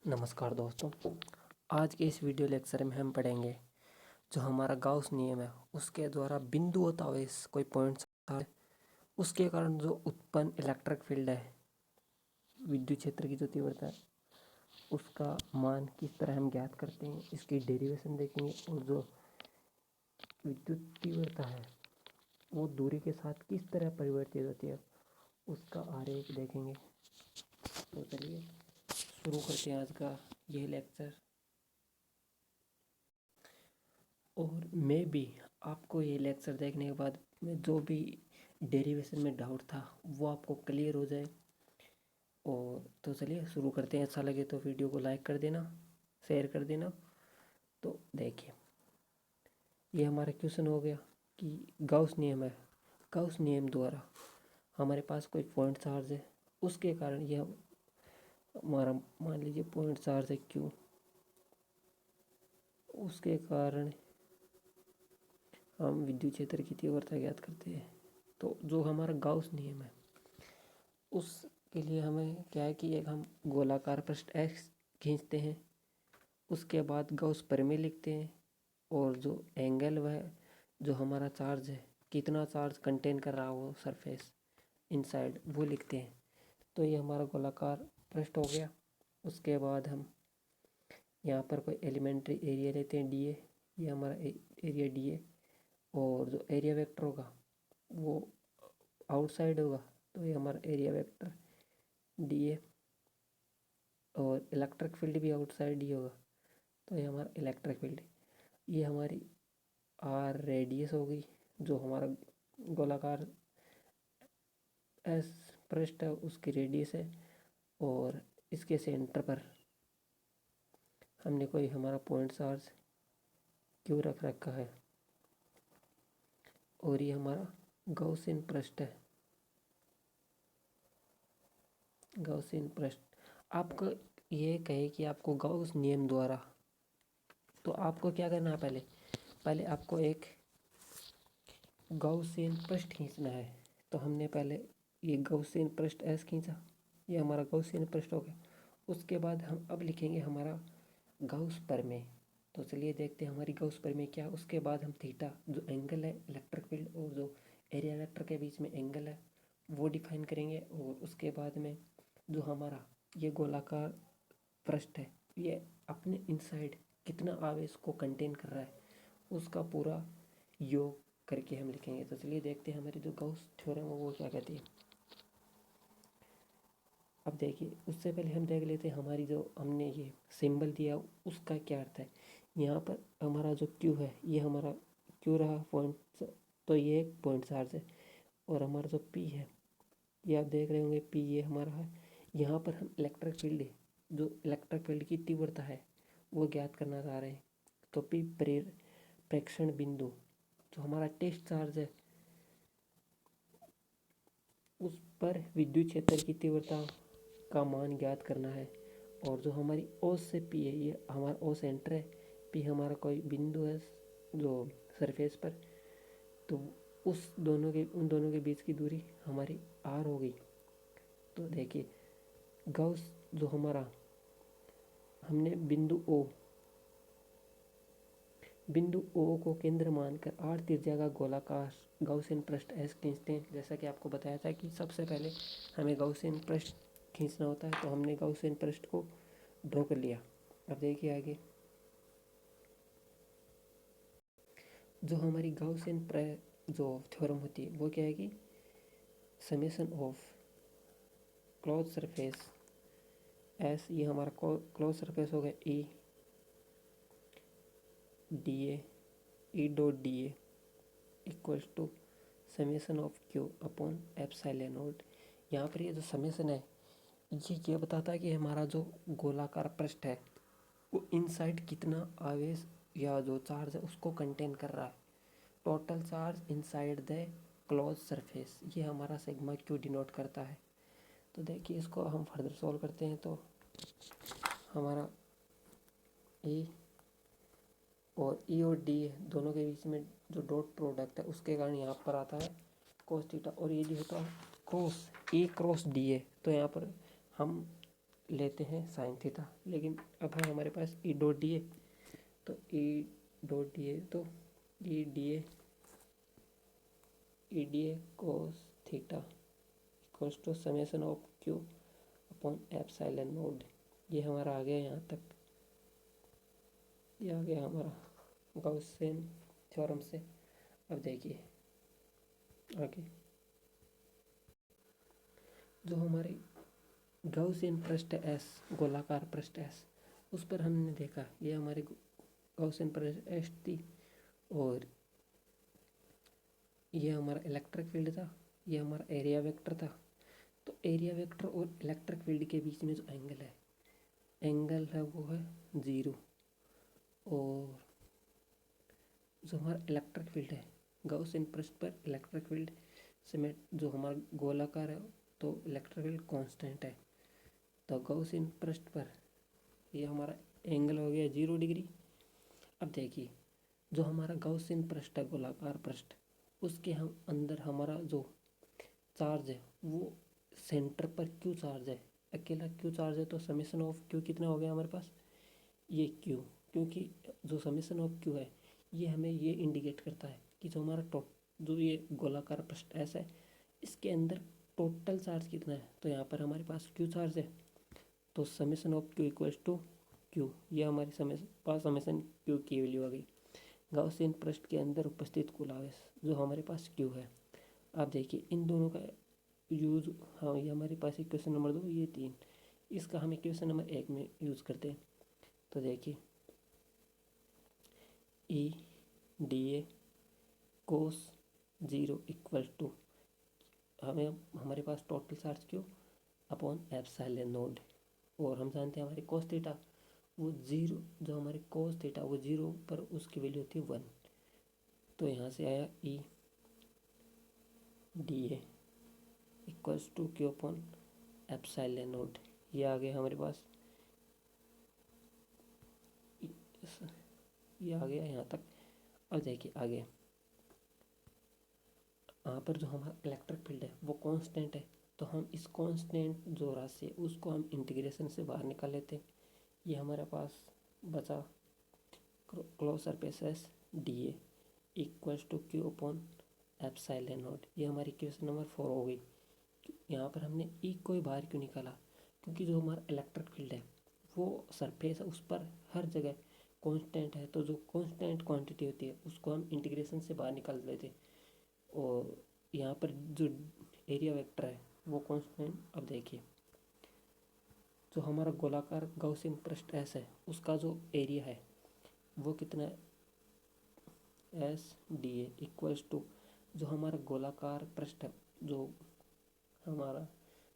नमस्कार दोस्तों। आज के इस वीडियो लेक्चर में हम पढ़ेंगे जो हमारा गाउस नियम है उसके द्वारा बिंदु होता हुआ इस कोई पॉइंट है उसके कारण जो उत्पन्न इलेक्ट्रिक फील्ड है, विद्युत क्षेत्र की जो तीव्रता है उसका मान किस तरह हम ज्ञात करते हैं, इसकी डेरिवेशन देखेंगे। और जो विद्युत तीव्रता है वो दूरी के साथ किस तरह परिवर्तित होती है उसका आरेख देखेंगे। तो चलिए शुरू करते हैं आज का यह लेक्चर। और मैं भी आपको ये लेक्चर देखने के बाद में जो भी डेरिवेशन में डाउट था वो आपको क्लियर हो जाए। और तो चलिए शुरू करते हैं। अच्छा लगे तो वीडियो को लाइक कर देना, शेयर कर देना। तो देखिए ये हमारा क्वेश्चन हो गया कि गाउस नियम है। गाउस नियम द्वारा हमारे पास कोई पॉइंट चार्ज है, उसके कारण यह हमारा मान लीजिए पॉइंट चार्ज है क्यू, उसके कारण हम विद्युत क्षेत्र की तीव्रता ज्ञात करते हैं। तो जो हमारा गाउस नियम है उसके लिए हमें क्या है कि एक हम गोलाकार पृष्ठ एक्स खींचते हैं, उसके बाद गाउस प्रमेय लिखते हैं और जो एंगल वह जो हमारा चार्ज है, कितना चार्ज कंटेन कर रहा हो सरफेस इनसाइड, वो लिखते हैं। तो ये हमारा गोलाकार पृष्ठ हो गया। उसके बाद हम यहाँ पर कोई एलिमेंट्री एरिया लेते हैं डी ए, ये हमारा एरिया डी ए। और जो एरिया वेक्टर होगा वो आउटसाइड होगा, तो ये हमारा एरिया वेक्टर डी ए। और इलेक्ट्रिक फील्ड भी आउटसाइड ही होगा, तो ये हमारा इलेक्ट्रिक फील्ड। ये हमारी आर रेडियस होगी जो हमारा गोलाकार एस पृष्ठ है उसकी रेडियस है। और इसके सेंटर पर हमने कोई हमारा पॉइंट चार्ज क्यों रख रखा है। और ये हमारा गॉसियन पृष्ठ है, गॉसियन पृष्ठ। आपको ये कहे कि आपको गॉस नियम द्वारा, तो आपको क्या करना है, पहले आपको एक गॉसियन पृष्ठ खींचना है। तो हमने पहले ये गॉसियन पृष्ठ एस खींचा, ये हमारा गॉसियन पृष्ठ हो गया। उसके बाद हम अब लिखेंगे हमारा गाउस प्रमेय। तो चलिए देखते हैं हमारी गाउस प्रमेय क्या है। उसके बाद हम थीटा जो एंगल है इलेक्ट्रिक फील्ड और जो एरिया वेक्टर के बीच में एंगल है वो डिफाइन करेंगे। और उसके बाद में जो हमारा ये गोलाकार पृष्ठ है ये अपने इनसाइड कितना आवेश को कंटेन कर रहा है उसका पूरा योग करके हम लिखेंगे। तो चलिए देखते हैं हमारी जो गाउस थ्योरम है वो क्या कहती है। अब देखिए उससे पहले हम देख लेते हैं हमारी जो हमने ये सिंबल दिया उसका क्या अर्थ है। यहाँ पर हमारा जो क्यू है ये हमारा क्यू रहा पॉइंट, तो ये एक पॉइंट चार्ज है। और हमारा जो पी है ये आप देख रहे होंगे पी ये हमारा है। यहाँ पर हम इलेक्ट्रिक फील्ड, जो इलेक्ट्रिक फील्ड की तीव्रता है वो ज्ञात करना चाह रहे हैं। तो पी प्रेक्षण बिंदु जो हमारा टेस्ट चार्ज है उस पर विद्युत क्षेत्र की तीव्रता का मान ज्ञात करना है। और जो हमारी ओ से पी है ये हमारा ओ सेंटर है, पी हमारा कोई बिंदु है जो सरफेस पर, तो उन दोनों के बीच की दूरी हमारी आर होगी। तो देखिए गाउस जो हमारा हमने बिंदु ओ को केंद्र मानकर आर त्रिज्या का गोलाकार गॉसियन पृष्ठ एस खींचते हैं। जैसा कि आपको बताया था कि सबसे पहले हमें गॉसियन पृष्ठ खींचना होता है, तो हमने गॉसियन पृष्ठ को ड्रॉ कर लिया। अब देखिए आगे जो हमारी गॉसियन जो थ्योरम होती है वो क्या है कि summation of close surface S, ये हमारा क्लोज सरफेस हो गया E D A dot d A equals to summation of q upon epsilon naught. यहाँ पर ये जो समेशन है ये बताता है कि हमारा जो गोलाकार पृष्ठ है वो इनसाइड कितना आवेश या जो चार्ज है उसको कंटेन कर रहा है। Total charge inside the close surface, ये हमारा सिग्मा क्यू डिनोट करता है। तो देखिए इसको हम फर्दर सॉल्व करते हैं तो हमारा ए और डी दोनों के बीच में जो डॉट प्रोडक्ट है उसके कारण यहाँ पर आता है कोस थीटा। और ये जो होता है cross A cross D A, तो यहाँ पर हम लेते हैं साइन थीटा, लेकिन अब है हमारे पास ई डॉट डी ए, तो ई डॉट डी ए तो E D A cos theta equals to summation of q upon epsilon naught. ये हमारा आ गया यहाँ तक, ये आ गया हमारा गॉसियन थ्योरम से। अब देखिए आगे जो हमारे गॉसियन पृष्ठ एस, गोलाकार पृष्ठ एस, उस पर हमने देखा ये हमारी गॉसियन पृष्ठ एस थी और ये हमारा इलेक्ट्रिक फील्ड था, ये हमारा एरिया वेक्टर था। तो एरिया वेक्टर और इलेक्ट्रिक फील्ड के बीच में जो एंगल है वो है 0। और जो हमारा इलेक्ट्रिक फील्ड है गॉसियन पृष्ठ पर, इलेक्ट्रिक फील्ड से में जो हमारा गोलाकार है तो इलेक्ट्रिक फील्ड कांस्टेंट है। तो गॉसियन पृष्ठ पर ये हमारा एंगल हो गया 0 डिग्री। अब देखिए जो हमारा गॉसियन पृष्ठ है, गोलाकार पृष्ठ, उसके हम अंदर हमारा जो चार्ज है वो सेंटर पर क्यू चार्ज है, अकेला क्यू चार्ज है। तो समेशन ऑफ क्यू कितना हो गया हमारे पास, ये क्यू, क्योंकि जो समेशन ऑफ क्यू है ये हमें ये इंडिकेट करता है कि जो हमारा जो ये गोलाकार पृष्ठ ऐसा है इसके अंदर टोटल चार्ज कितना है। तो यहाँ पर हमारे पास क्यू चार्ज है, तो summation of q equals to q, ये हमारी समेशन क्यू की वैल्यू आ गई। गॉसियन पृष्ठ के अंदर उपस्थित कुल आवेश जो हमारे पास क्यू है। आप देखिए इन दोनों का यूज, हाँ ये हमारे पास इक्वेशन नंबर 2, ये 3, इसका हम इक्वेशन नंबर 1 में यूज़ करते हैं। तो देखिए E D A cos 0 equal to हमें हमारे पास total charge Q upon epsilon naught, और हम जानते हैं हमारी कोस थीटा वो 0, जो हमारी कोस थीटा वो 0 पर उसकी वैल्यू होती है 1। तो यहाँ से आया E D A equals to Q upon epsilon naught, ये आ गया हमारे पास, ये आ गया यहाँ तक। अब देखिए आगे यहाँ पर जो हमारा इलेक्ट्रिक फील्ड है वो कांस्टेंट है, तो हम इस कांस्टेंट जो राशि है उसको हम इंटीग्रेशन से बाहर निकाल लेते हैं। ये हमारे पास बचा close surface d A equals to Q upon epsilon naught, ये हमारी इक्वेशन नंबर 4 हो गई। यहाँ पर हमने ई को ही बाहर क्यों निकाला, क्योंकि जो हमारा इलेक्ट्रिक फील्ड है वो सरफेस है उस पर हर जगह कांस्टेंट है, तो जो कांस्टेंट क्वांटिटी होती है उसको हम इंटीग्रेशन से बाहर निकाल लेते हैं। और यहाँ पर जो एरिया वेक्टर है वो कांस्टेंट। अब देखिए जो हमारा गोलाकार गॉसियन पृष्ठ एस है उसका जो एरिया है वो कितना है, S d A equals to जो हमारा गोलाकार पृष्ठ है, जो हमारा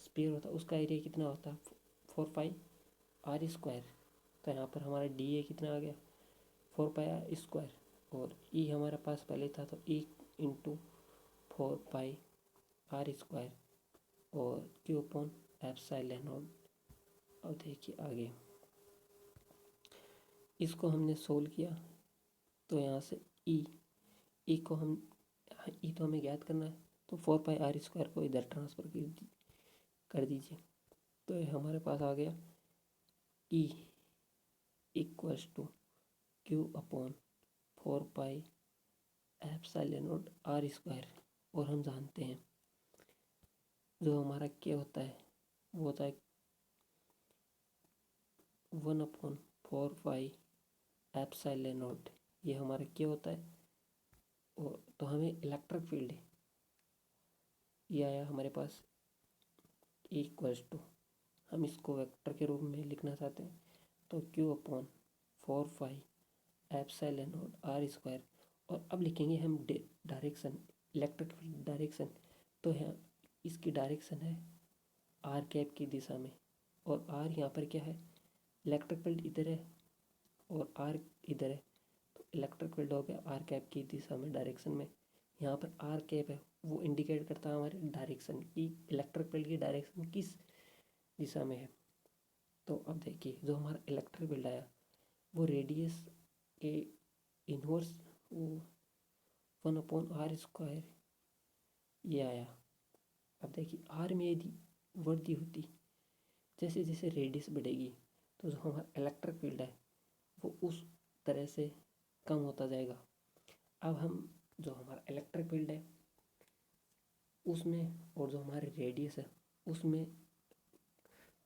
स्फीयर होता है उसका एरिया कितना होता है 4πr²। तो यहाँ पर हमारा डी ए कितना आ गया 4πr², और ई हमारे पास पहले था तो ई इंटू 4πr², और क्यू अपॉन एप्सिलॉन नॉट। अब देखिए आगे इसको हमने सोल्व किया, तो यहाँ से ई को हम ई तो हमें ज्ञात करना है, तो 4πr² को इधर ट्रांसफ़र कर दीजिए। तो ये हमारे पास आ गया E equals to Q upon 4π epsilon naught r²। और हम जानते हैं जो हमारा क्या होता है वो होता है 1/4π एप्सिलॉन नॉट, ये हमारा क्या होता है। और तो हमें इलेक्ट्रिक फील्ड ये आया हमारे पास इक्वल्स टू, हम इसको वेक्टर के रूप में लिखना चाहते हैं तो Q upon 4π epsilon naught r²। और अब लिखेंगे हम डायरेक्शन, इलेक्ट्रिक फील्ड डायरेक्शन, तो है इसकी डायरेक्शन है आर कैप की दिशा में, और आर यहाँ पर क्या है, इलेक्ट्रिक फील्ड इधर है और आर इधर है, तो इलेक्ट्रिक फील्ड हो गया आर कैप की दिशा में डायरेक्शन में। यहाँ पर आर कैप है वो इंडिकेट करता है हमारे डायरेक्शन की, इलेक्ट्रिक फील्ड की डायरेक्शन किस दिशा में है। तो अब देखिए जो हमारा इलेक्ट्रिक फील्ड आया वो रेडियस के इनवर्स वो 1/r² ये आया। अब देखिए आर में यदि वृद्धि होती, जैसे जैसे रेडियस बढ़ेगी तो जो हमारा इलेक्ट्रिक फील्ड है वो उस तरह से कम होता जाएगा। अब हम जो हमारा इलेक्ट्रिक फील्ड है उसमें और जो हमारी रेडियस है उसमें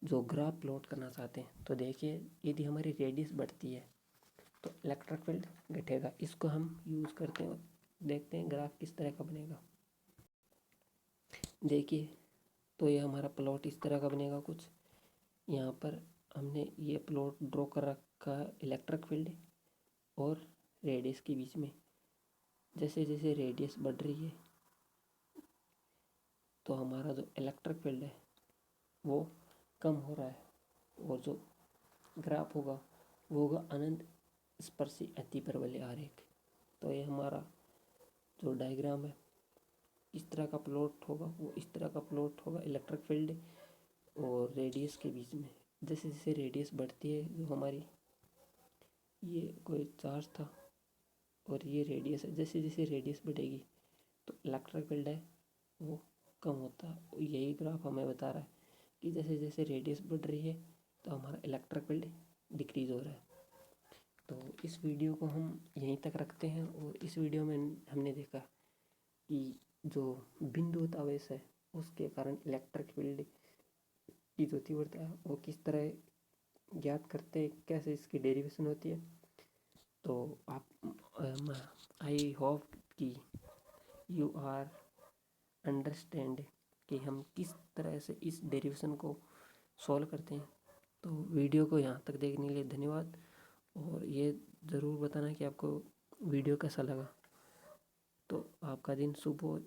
जो ग्राफ प्लॉट करना चाहते हैं तो देखिए, यदि हमारी रेडियस बढ़ती है तो इलेक्ट्रिक फील्ड घटेगा। इसको हम यूज़ करते हैं और देखते हैं ग्राफ किस तरह का बनेगा। देखिए, तो ये हमारा प्लॉट इस तरह का बनेगा कुछ। यहाँ पर हमने ये प्लॉट ड्रॉ कर रखा है इलेक्ट्रिक फील्ड और रेडियस के बीच में। जैसे जैसे रेडियस बढ़ रही है तो हमारा जो इलेक्ट्रिक फील्ड है वो कम हो रहा है और जो ग्राफ होगा वो होगा अनंत स्पर्शी अतिपरवलय आरेख। तो ये हमारा जो डायग्राम है इस तरह का प्लॉट होगा, वो इस तरह का प्लॉट होगा इलेक्ट्रिक फील्ड और रेडियस के बीच में। जैसे जैसे रेडियस बढ़ती है, जो हमारी ये कोई चार्ज था और ये रेडियस है, जैसे जैसे रेडियस बढ़ेगी तो इलेक्ट्रिक फील्ड है वो कम होता है। यही ग्राफ हमें बता रहा है कि जैसे जैसे रेडियस बढ़ रही है तो हमारा इलेक्ट्रिक फील्ड डिक्रीज हो रहा है। तो इस वीडियो को हम यहीं तक रखते हैं और इस वीडियो में हमने देखा कि जो बिंदुवत आवेश है उसके कारण इलेक्ट्रिक फील्ड की जो तीव्रता है वो किस तरह ज्ञात करते हैं, कैसे इसकी डेरिवेशन होती है। तो आप आई होप कि यू आर अंडरस्टैंड कि हम किस तरह से इस डेरिवेशन को सॉल्व करते हैं। तो वीडियो को यहाँ तक देखने के लिए धन्यवाद और ये ज़रूर बताना कि आपको वीडियो कैसा लगा। तो आपका दिन शुभ हो।